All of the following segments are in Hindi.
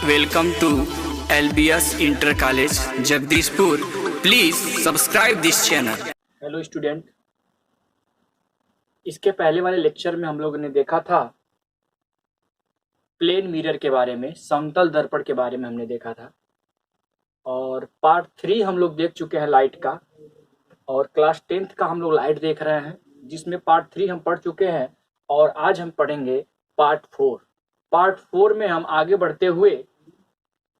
Welcome to LBS Inter College, Jagdishpur. Please subscribe this channel. Hello student, इसके पहले वाले लेक्चर में हम लोगों ने देखा था प्लेन मिरर के बारे में, समतल दर्पण के बारे में हमने देखा था। और पार्ट 3 हम लोग देख चुके हैं लाइट का, और क्लास 10th का हम लोग लाइट देख रहे हैं, जिसमें पार्ट 3 हम पढ़ चुके हैं। और आज हम पढ़ेंगे पार्ट 4। पार्ट 4 में हम आगे बढ़ते हुए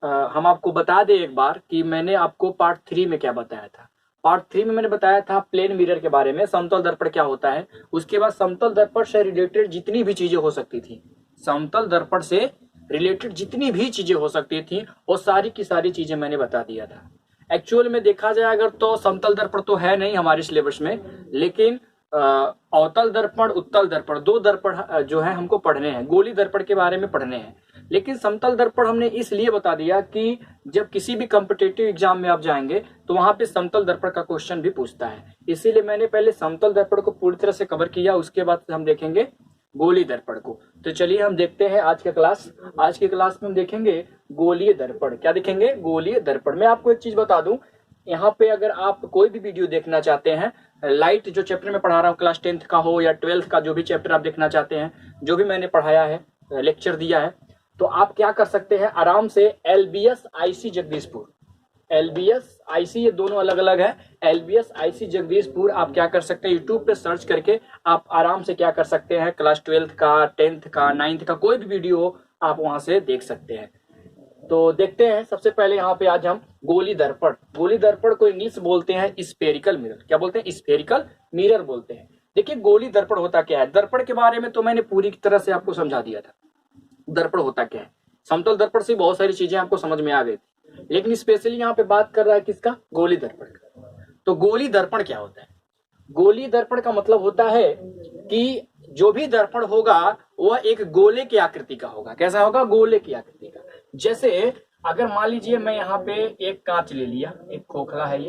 हम आपको बता दें एक बार कि मैंने आपको पार्ट 3 में क्या बताया था। पार्ट 3 में मैंने बताया था प्लेन मिरर के बारे में, समतल दर्पण क्या होता है। उसके बाद समतल दर्पण से रिलेटेड जितनी भी चीजें हो सकती थी, समतल दर्पण से रिलेटेड जितनी भी चीजें हो सकती थी, वो सारी की सारी चीजें मैंने बता दिया था। एक्चुअल में देखा जाए अगर तो समतल दर्पण तो है नहीं हमारे सिलेबस में, लेकिन अवतल दर्पण, उत्तल दर्पण, दो दर्पण जो है हमको पढ़ने हैं। गोली दर्पण के बारे में पढ़ने हैं, लेकिन समतल दर्पण हमने इसलिए बता दिया कि जब किसी भी कॉम्पिटिटिव एग्जाम में आप जाएंगे तो वहां पे समतल दर्पण का क्वेश्चन भी पूछता है। इसीलिए मैंने पहले समतल दर्पण को पूरी तरह से कवर किया, उसके बाद हम देखेंगे गोली दर्पण को। तो चलिए हम देखते हैं आज के क्लास। आज के क्लास में हम देखेंगे गोलीय दर्पण। क्या देखेंगे? गोलीय दर्पण। मैं आपको एक चीज बता दूं, यहाँ पे अगर आप कोई भी वीडियो देखना चाहते हैं, लाइट जो चैप्टर में पढ़ा रहा हूँ, क्लास 10th का हो या 12th का, जो भी चैप्टर आप देखना चाहते हैं, जो भी मैंने पढ़ाया है, लेक्चर दिया है, तो आप क्या कर सकते हैं, आराम से LBS IC Jagdishpur, LBS IC ये दोनों अलग अलग है। LBS IC जगदीशपुर आप क्या कर सकते हैं, यूट्यूब पे सर्च करके आप आराम से क्या कर सकते हैं, क्लास 12th का, 10th का, 9th का कोई भी वीडियो आप वहां से देख सकते हैं। तो देखते हैं सबसे पहले यहाँ पे आज हम गोली दर्पण। गोली दर्पण को इंग्लिश बोलते हैं स्फेरिकल मिरर। क्या बोलते हैं? स्फेरिकल मिरर बोलते हैं। देखिए गोली दर्पण होता क्या है। दर्पण के बारे में तो मैंने पूरी तरह से आपको समझा दिया था, दर्पण होता क्या है। समतल दर्पण से बहुत सारी चीजें आपको समझ में आ गई थी, लेकिन स्पेशली यहाँ पे बात कर रहा है किसका? गोली दर्पण का। तो गोली दर्पण क्या होता है? गोली दर्पण का मतलब होता है कि जो भी दर्पण होगा वह एक गोले की आकृति का होगा। कैसा होगा? गोले की आकृति का। जैसे अगर मान लीजिए मैं यहाँ पे एक कांच ले लिया, एक खोखला है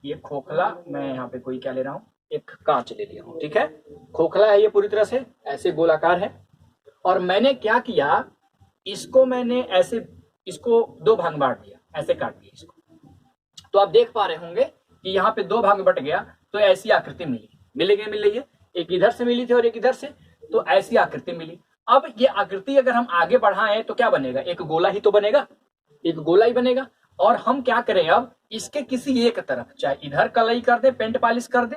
ये खोखला, मैं यहाँ पे कोई क्या ले रहा हूँ, एक कांच ले लिया हूँ, ठीक है। खोखला है ये, पूरी तरह से ऐसे गोलाकार है, और मैंने क्या किया, इसको मैंने ऐसे, इसको दो भाग में बांट दिया, ऐसे काट दिया इसको। तो आप देख पा रहे होंगे कि यहाँ पे दो भाग में बट गया, तो ऐसी आकृति मिल रही है। एक इधर से मिली थी और एक इधर से, तो ऐसी आकृति मिली। अब ये आकृति अगर हम आगे बढ़ाएं तो क्या बनेगा? एक गोला ही तो बनेगा, एक गोला ही बनेगा। और हम क्या करें, अब इसके किसी एक तरफ, चाहे इधर कलई कर दे, पेंट पॉलिश कर दे,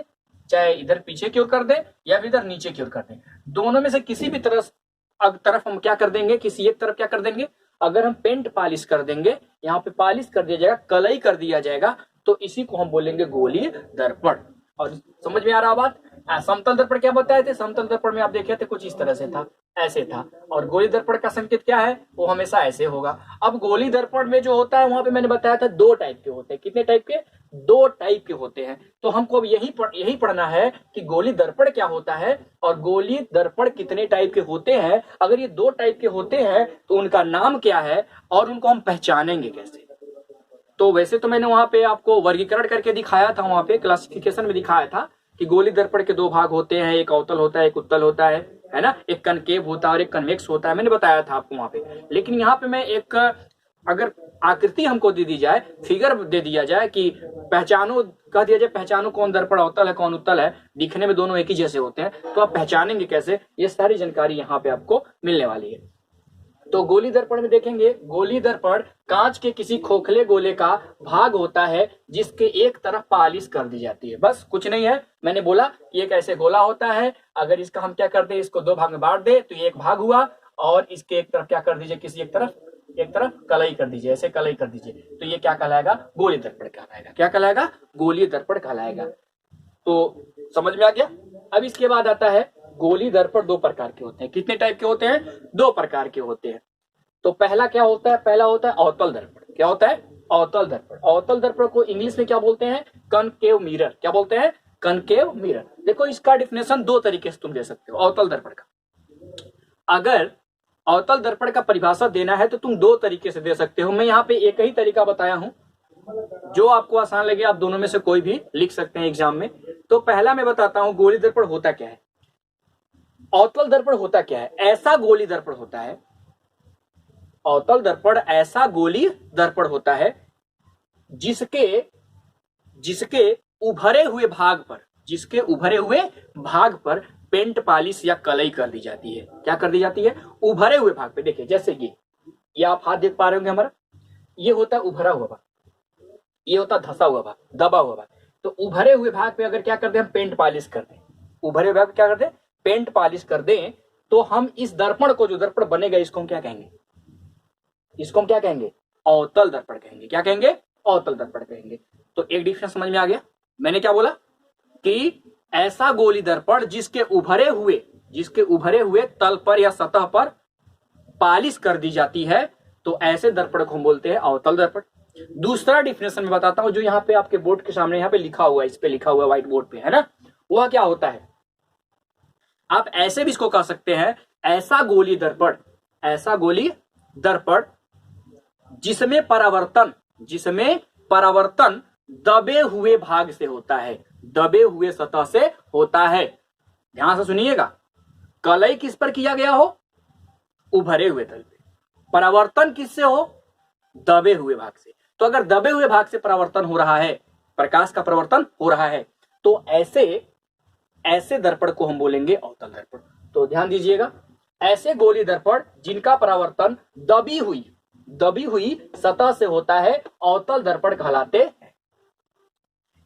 चाहे इधर पीछे की ओर कर दे या फिर इधर नीचे की ओर कर दे, दोनों में से किसी भी तरफ हम क्या कर देंगे, किसी एक तरफ क्या कर देंगे, अगर हम पेंट पॉलिश कर देंगे, यहाँ पे पॉलिश कर दिया जाएगा, कलई कर दिया जाएगा, तो इसी को हम बोलेंगे गोलीय दर्पण। और समझ में आ रहा बात? समतल दर्पण क्या बताए थे? समतल दर्पण में आप देखे थे कुछ इस तरह से था, ऐसे था। और गोली दर्पण का संकेत क्या है? वो हमेशा ऐसे होगा। अब गोली दर्पण में जो होता है, वहां पे मैंने बताया था दो टाइप के होते हैं। कितने टाइप के? दो टाइप के होते हैं। तो हमको अब यही पढ़ना है कि गोली दर्पण क्या होता है और गोली दर्पण कितने टाइप के होते हैं। अगर ये दो टाइप के होते हैं तो उनका नाम क्या है और उनको हम पहचानेंगे कैसे। तो वैसे तो मैंने वहां पे आपको वर्गीकरण करके दिखाया था, वहां पे क्लासिफिकेशन में दिखाया था कि गोली दर्पण के दो भाग होते हैं, एक अवतल होता है, एक उत्तल होता है ना। एक कनकेव होता है और एक कन्वेक्स होता है, मैंने बताया था आपको वहां पे। लेकिन यहाँ पे मैं एक, अगर आकृति हमको दे दी जाए, फिगर दे दिया जाए कि पहचानो, कह दिया जाए पहचानो कौन दर्पण अवतल है कौन उत्तल है, दिखने में दोनों एक ही जैसे होते हैं, तो आप पहचानेंगे कैसे? ये सारी जानकारी यहाँ पे आपको मिलने वाली है। तो गोली दर्पण में देखेंगे, गोली दर्पण कांच के किसी खोखले गोले का भाग होता है जिसके एक तरफ पॉलिश कर दी जाती है। बस कुछ नहीं है। मैंने बोला कि एक ऐसे गोला होता है, अगर इसका हम क्या कर दे, इसको दो भाग में बांट दे तो ये एक भाग हुआ, और इसके एक तरफ क्या कर दीजिए, किसी एक तरफ कलई कर दीजिए, ऐसे कलई कर दीजिए, तो ये क्या कहलाएगा? गोली दर्पण कहलाएगा। क्या कहलाएगा? गोली दर्पण कहलाएगा। तो समझ में आ गया? अब इसके बाद आता है गोली दर्पण दो प्रकार के होते हैं। कितने टाइप के होते हैं? दो प्रकार के होते हैं। तो पहला क्या होता है? पहला होता है अवतल दर्पण। क्या होता है? अवतल दर्पण। अवतल दर्पण को इंग्लिश में क्या बोलते हैं? Concave mirror. क्या बोलते हैं? Concave mirror. देखो इसका डिफिनेशन दो तरीके से तुम दे सकते हो अवतल दर्पण का। अगर अवतल दर्पण का परिभाषा देना है तो तुम दो तरीके से दे सकते हो। मैं यहाँ पे एक ही तरीका बताया हूं, जो आपको आसान लगे आप दोनों में से कोई भी लिख सकते हैं एग्जाम में। तो पहला मैं बताता हूं गोली दर्पण होता क्या है, अवतल दर्पण होता क्या है। ऐसा गोली दर्पण होता है अवतल दर्पण ऐसा गोलीय दर्पण होता है जिसके उभरे हुए भाग पर पेंट पॉलिश या कलई कर दी जाती है। क्या कर दी जाती है? उभरे हुए भाग पे। देखिए जैसे ये आप हाथ देख पा रहे होंगे हमारा, ये होता है उभरा हुआ भाग, ये होता है धसा हुआ भाग, दबा हुआ भाग। तो उभरे हुए भाग पे अगर क्या करते हैं, हम पेंट पॉलिश कर दें, उभरे हुए भाग पे क्या करते हैं, पेंट पॉलिश कर दें, तो हम इस दर्पण को, जो दर्पण बनेगा, इसको हम क्या कहेंगे? इसको हम क्या कहेंगे? अवतल दर्पण कहेंगे। क्या कहेंगे? अवतल दर्पण कहेंगे। तो एक डिफरेंस समझ में आ गया। मैंने क्या बोला कि ऐसा गोली दर्पण जिसके उभरे हुए तल पर या सतह पर पॉलिश कर दी जाती है, तो ऐसे दर्पण को हम बोलते हैं अवतल दर्पण। दूसरा डिफिनेशन मैं बताता हूं, जो यहाँ पे आपके बोर्ड के सामने यहाँ पे लिखा हुआ है, इस पे लिखा हुआ है व्हाइट बोर्ड पे, है ना। वह क्या होता है, आप ऐसे भी इसको कह सकते हैं, ऐसा गोली दर्पण जिसमें परावर्तन दबे हुए भाग से होता है, दबे हुए सतह से होता है। ध्यान से सुनिएगा, कलई किस पर किया गया हो? उभरे हुए तल पे। परावर्तन किससे हो? दबे हुए भाग से। तो अगर दबे हुए भाग से परावर्तन हो रहा है, प्रकाश का परावर्तन हो रहा है, तो ऐसे दर्पण को हम बोलेंगे अवतल दर्पण। तो ध्यान दीजिएगा, ऐसे गोली दर्पण जिनका परावर्तन दबी हुई सतह से होता है, अवतल दर्पण कहलाते हैं।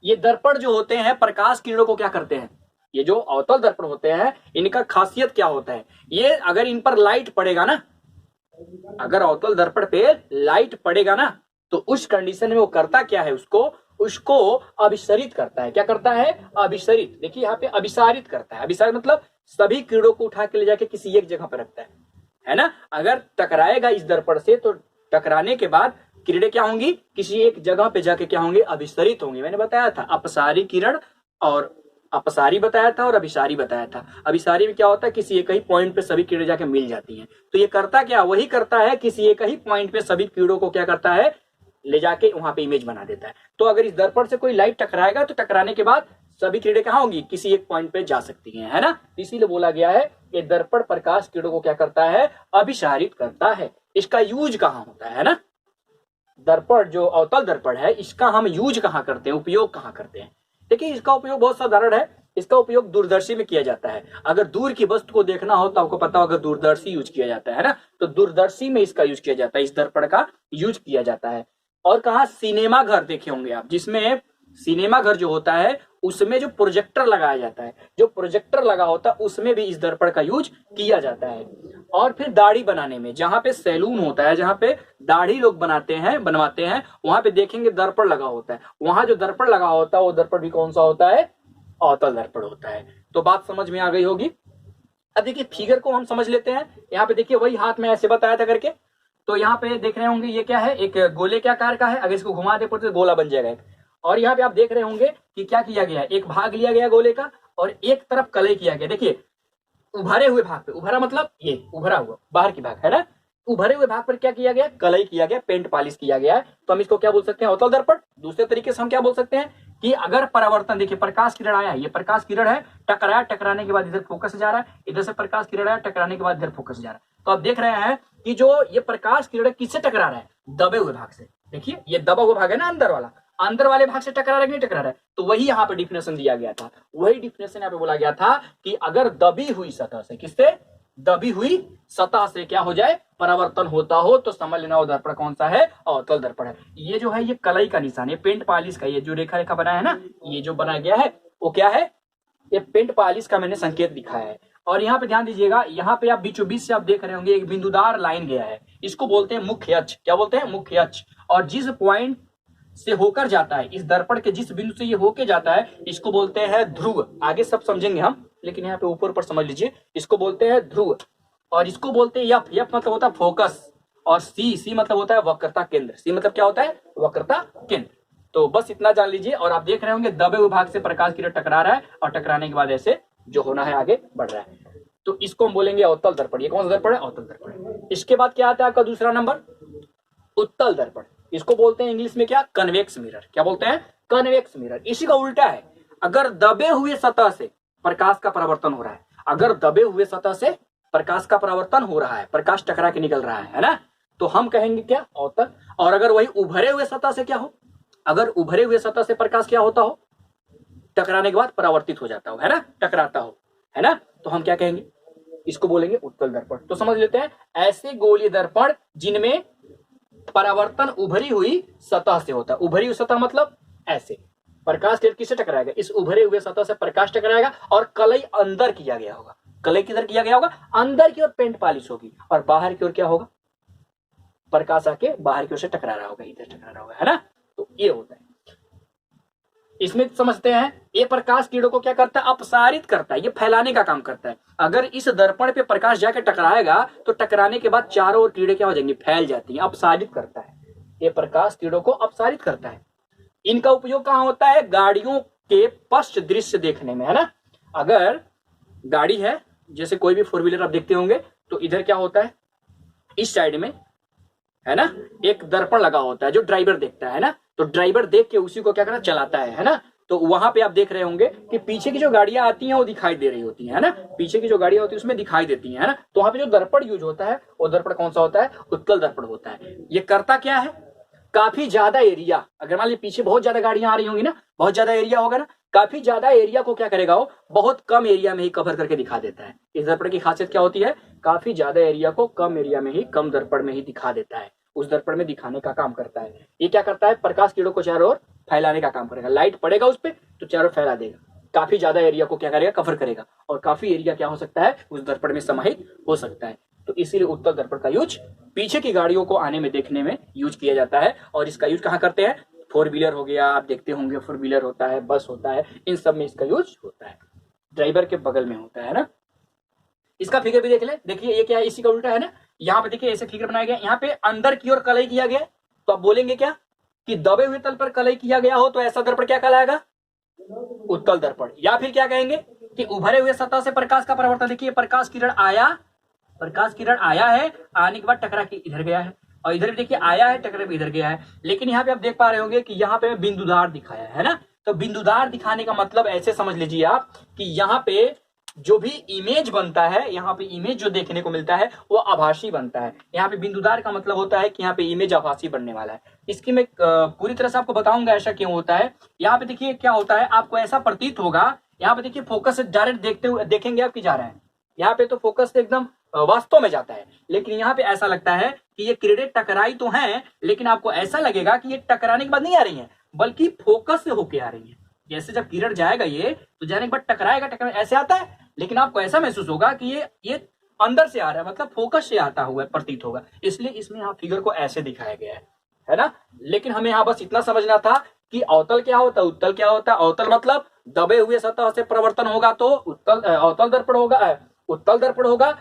ये दर्पण जो होते हैं प्रकाश किरणों को क्या करते हैं? ये जो अवतल दर्पण होते हैं, इनका खासियत क्या होता है? ये अगर इन पर लाइट पड़ेगा ना, अगर अवतल दर्पण पे लाइट पड़ेगा ना, तो उस कंडीशन में वो करता क्या है, उसको अभिसरित करता है। क्या करता है? अभिसरित। देखिए यहाँ पे अभिसारित करता है। अभिसारित मतलब सभी किरणों को उठा के ले जाके किसी एक जगह पर रखता है ना। अगर टकराएगा इस दर्पण से, तो टकराने के बाद किरणें क्या होंगी? किसी एक जगह पे जाके क्या होंगे? अभिसरित होंगे। मैंने बताया था अपसारी किरण, और अपसारी बताया था और अभिसारी बताया था। अभिसारी में क्या होता है, किसी एक ही पॉइंट पे सभी किरणें जाके मिल जाती हैं। तो ये करता क्या? वही करता है, किसी एक ही पॉइंट पे सभी किरणों को क्या करता है? ले जाके वहां पे इमेज बना देता है। तो अगर इस दर्पण से कोई लाइट टकराएगा, तो टकराने के बाद सभी किरणें कहाँ होंगी? किसी एक पॉइंट पे जा सकती हैं, है ना। इसीलिए बोला गया है कि दर्पण प्रकाश किरणों को क्या करता है? अभिसारित करता है। इसका यूज कहाँ होता है ना, दर्पण जो अवतल दर्पण है, इसका हम यूज कहाँ करते हैं, उपयोग कहाँ करते हैं? देखिए इसका उपयोग बहुत साधारण है। इसका उपयोग दूरदर्शी में किया जाता है। अगर दूर की वस्तु को देखना हो तो आपको पता होगा दूरदर्शी यूज किया जाता है ना। तो दूरदर्शी में इसका यूज किया जाता है, इस दर्पण का यूज किया जाता है। और कहा सिनेमा घर देखे होंगे आप, जिसमें सिनेमा घर जो होता है उसमें जो प्रोजेक्टर लगाया जाता है, जो प्रोजेक्टर लगा होता है उसमें भी इस दर्पण का यूज किया जाता है। और फिर दाढ़ी बनाने में, जहां पे सैलून होता है, जहां पे दाढ़ी लोग बनवाते हैं, वहां पे देखेंगे दर्पण लगा होता है। वहां जो दर्पण लगा होता है वो दर्पण भी कौन सा होता है? अवतल दर्पण होता है। तो बात समझ में आ गई होगी। अब देखिए फिगर को हम समझ लेते हैं। यहाँ पे देखिए वही हाथ में ऐसे बताया था करके, तो यहाँ पे देख रहे होंगे ये क्या है? एक गोले के आकार का है। अगर इसको घुमा दे तो गोला बन जाएगा। और यहाँ पे आप देख रहे होंगे कि क्या किया गया है, एक भाग लिया गया गोले का और एक तरफ कलई किया गया। देखिए उभरे हुए भाग पे, उभरा मतलब ये उभरा हुआ बाहर की भाग है ना, उभरे हुए भाग पर क्या किया गया? कलई किया गया, पेंट पॉलिश किया गया है। तो हम इसको क्या बोल सकते हैं? अवतल दर्पण। दूसरे तरीके से हम क्या बोल सकते हैं कि अगर परावर्तन, देखिए प्रकाश किरण आया, ये प्रकाश किरण है, टकराया, टकराने के बाद इधर फोकस जा रहा है, इधर से प्रकाश किरण आया, टकराने के बाद इधर फोकस जा रहा है। तो आप देख रहे हैं कि जो ये प्रकाश किरण किससे टकरा रहा है? दबे हुए भाग से। देखिए ये दबा हुआ भाग है ना, अंदर वाला, अंदर वाले भाग से टकरा रहा है कि नहीं टकरा रहा है? तो वही यहाँ पे डिफिनेशन दिया गया था। वही डिफिनेशन यहाँ पे बोला गया था कि अगर दबी हुई सतह से, किससे? दबी हुई सतह से क्या हो जाए? परावर्तन होता हो, तो समझ लेना वो दर्पण कौन सा है? अवतल दर्पण है। ये जो है ये कलई का निशान, ये पेंट पॉलिश का, ये जो रेखा रेखा बनाया है ना, ये जो बनाया गया है वो क्या है? ये पेंट पॉलिश का मैंने संकेत दिखाया है। और यहाँ पे ध्यान दीजिएगा, यहाँ पे आप बीचों बीच से आप देख रहे होंगे एक बिंदुदार लाइन गया है, इसको बोलते हैं मुख्य अक्ष। क्या बोलते हैं? मुख्य अक्ष। और जिस पॉइंट से होकर जाता है, इस दर्पण के जिस बिंदु से ये होके जाता है, इसको बोलते हैं ध्रुव। आगे सब समझेंगे हम, लेकिन यहाँ पे ऊपर समझ लीजिए, इसको बोलते हैं ध्रुव। और इसको बोलते हैं यफ। यफ मतलब होता है फोकस, और सी मतलब होता है वक्रता केंद्र। सी मतलब क्या होता है? वक्रता केंद्र। तो बस इतना जान लीजिए। और आप देख रहे होंगे दबे हुए भाग से प्रकाश किरण टकरा रहा है, और टकराने के बाद ऐसे जो होना है आगे बढ़ रहा है, तो इसको हम बोलेंगे अवतल दर्पण। ये कौन सा दर्पण है? अवतल दर्पण। इसके बाद क्या आता है आपका दूसरा नंबर? उत्तल दर्पण। इसको बोलते हैं इंग्लिश में क्या? Convex mirror. क्या बोलते हैं? Convex mirror. इसी का उल्टा है। अगर दबे हुए सतह से प्रकाश का परावर्तन हो रहा है, अगर दबे हुए सतह से प्रकाश का परावर्तन हो रहा है, प्रकाश टकरा के निकल रहा है ना, तो हम कहेंगे क्या, अवतल। और अगर वही उभरे हुए सतह से क्या हो, अगर उभरे हुए सतह से प्रकाश क्या होता हो, टकराने के बाद परावर्तित हो जाता हो, है ना, टकराता हो, है ना, तो हम क्या कहेंगे, इसको बोलेंगे उत्तल दर्पण। तो समझ लेते हैं, ऐसे गोलीय दर्पण जिनमें परावर्तन उभरी हुई सतह से होता है। उभरी हुई सतह मतलब ऐसे प्रकाश किससे टकराएगा, इस उभरे हुए सतह से प्रकाश टकराएगा और कलई अंदर किया गया होगा। कलई किधर किया गया होगा, अंदर की ओर पेंट पॉलिश होगी और बाहर की ओर क्या होगा, प्रकाश आके बाहर की ओर से टकरा रहा होगा, इधर टकरा रहा होगा, है ना। तो ये होता है। इसमें समझते हैं, ये प्रकाश किरणों को क्या करता है, अपसारित करता है, ये फैलाने का काम करता है। अगर इस दर्पण पे प्रकाश जाके टकराएगा तो टकराने के बाद चारों ओर किरणें क्या हो जाएंगी, फैल जाती हैं, अपसारित करता है। ये प्रकाश किरणों को अपसारित करता है। इनका उपयोग कहाँ होता है, गाड़ियों के पश्च दृश्य देखने में, है ना। अगर गाड़ी है, जैसे कोई भी 4 व्हीलर आप देखते होंगे, तो इधर क्या होता है, इस साइड में, है ना, एक दर्पण लगा होता है जो ड्राइवर देखता है ना। तो ड्राइवर देख के उसी को क्या करना, चलाता है ना। तो वहां पे आप देख रहे होंगे कि पीछे की जो गाड़ियां आती हैं वो दिखाई दे रही होती है ना, पीछे की जो गाड़ियां होती है उसमें दिखाई देती है ना। तो वहां पे जो दर्पण यूज होता है वो दर्पण कौन सा होता है, उत्तल दर्पण होता है। ये करता क्या है, काफी ज्यादा एरिया, अगर मान लीजिए पीछे बहुत ज्यादा गाड़ियां आ रही होंगी ना, बहुत ज्यादा एरिया होगा ना, काफी ज्यादा एरिया को क्या करेगा, वो बहुत कम एरिया में ही कवर करके दिखा देता है। इस दर्पण की खासियत क्या होती है, काफी ज्यादा एरिया को कम एरिया में ही, कम दर्पण में ही दिखा देता है, उस दर्पण में दिखाने का काम करता है। ये क्या करता है, प्रकाश किरणों को चारों ओर फैलाने का काम करेगा। लाइट पड़ेगा उस पर तो चारों फैला देगा, काफी ज्यादा एरिया को क्या करेगा, कवर करेगा, और काफी एरिया क्या हो सकता है, उस दर्पण में समाहित हो सकता है। तो इसीलिए उत्तल दर्पण का यूज पीछे की गाड़ियों को आने में देखने में यूज किया जाता है। और इसका यूज कहाँ करते हैं, 4 व्हीलर हो गया, आप देखते होंगे 4 व्हीलर होता है, बस होता है, इन सब में इसका यूज होता है। ड्राइवर के बगल में होता है ना। इसका फिगर भी देख ले, देखिए ये क्या है, इसी का उल्टा है ना। यहाँ पे देखिए ऐसे फिगर बनाया गया, यहाँ पे अंदर की ओर कलई किया गया, तो आप बोलेंगे क्या कि दबे हुए तल पर कलई किया गया हो तो ऐसा दर्पण क्या कहलाएगा, उत्तल दर्पण। या फिर क्या कहेंगे कि उभरे हुए सतह से प्रकाश का परावर्तन, देखिए प्रकाश किरण आया, प्रकाश किरण आया है, आने के बाद टकरा के इधर गया है, और इधर भी देखिए आया है, टकरा के इधर गया है। लेकिन यहाँ पे आप देख पा रहे होंगे कि यहाँ पे बिंदुदार दिखाया है ना। तो बिंदुदार दिखाने का मतलब ऐसे समझ लीजिए आप कि यहाँ पे जो भी इमेज बनता है, यहाँ पे इमेज जो देखने को मिलता है वो आभासी बनता है। यहाँ पे बिंदुदार का मतलब होता है कि यहाँ पे इमेज आभासी बनने वाला है। इसकी मैं पूरी तरह से आपको बताऊंगा ऐसा क्यों होता है। यहाँ पे देखिए क्या होता है, आपको ऐसा प्रतीत होगा, यहाँ पे देखिए फोकस से डायरेक्ट देखते हुए देखेंगे आप कि जा रहे हैं, यहाँ पे तो फोकस एकदम वास्तव में जाता है, लेकिन यहाँ पे ऐसा लगता है कि ये किरणें टकराई तो हैं, लेकिन आपको ऐसा लगेगा कि ये टकराने के बाद नहीं आ रही हैं, बल्कि फोकस से होके आ रही है। जैसे जब किरण जाएगा ये तो जाने के बाद टकराएगा, टकरा ऐसे आता है, लेकिन आपको ऐसा महसूस होगा कि ये अंदर से आ रहा है, मतलब फोकस से आता हुआ प्रतीत होगा। इसलिए इसमें यहाँ फिगर को ऐसे दिखाया गया है ना। लेकिन हमें यहाँ बस इतना समझना था कि अवतल क्या होता है, उत्तल क्या होता है। अवतल मतलब दबे हुए सतह से परिवर्तन होगा तो उत्तल अवतल दर्पण होगा, उत्तल दर्पण होगा।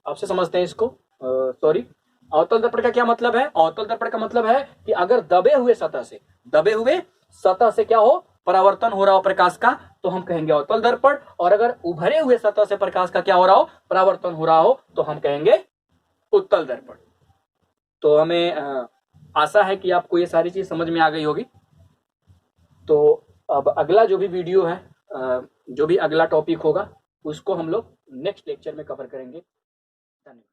आपसे समझते हैं इसको, सॉरी। अवतल दर्पण का क्या मतलब है, अवतल दर्पण का मतलब है कि अगर दबे हुए सतह से क्या हो, परावर्तन हो रहा हो प्रकाश का, तो हम कहेंगे अवतल दर्पण। और अगर उभरे हुए सतह से प्रकाश का क्या हो रहा हो, परावर्तन हो रहा हो, तो हम कहेंगे उत्तल दर्पण। तो हमें आशा है कि आपको ये सारी चीज समझ में आ गई होगी। तो अब अगला जो भी वीडियो है, जो भी अगला टॉपिक होगा, उसको हम लोग नेक्स्ट लेक्चर में कवर करेंगे। धन्यवाद।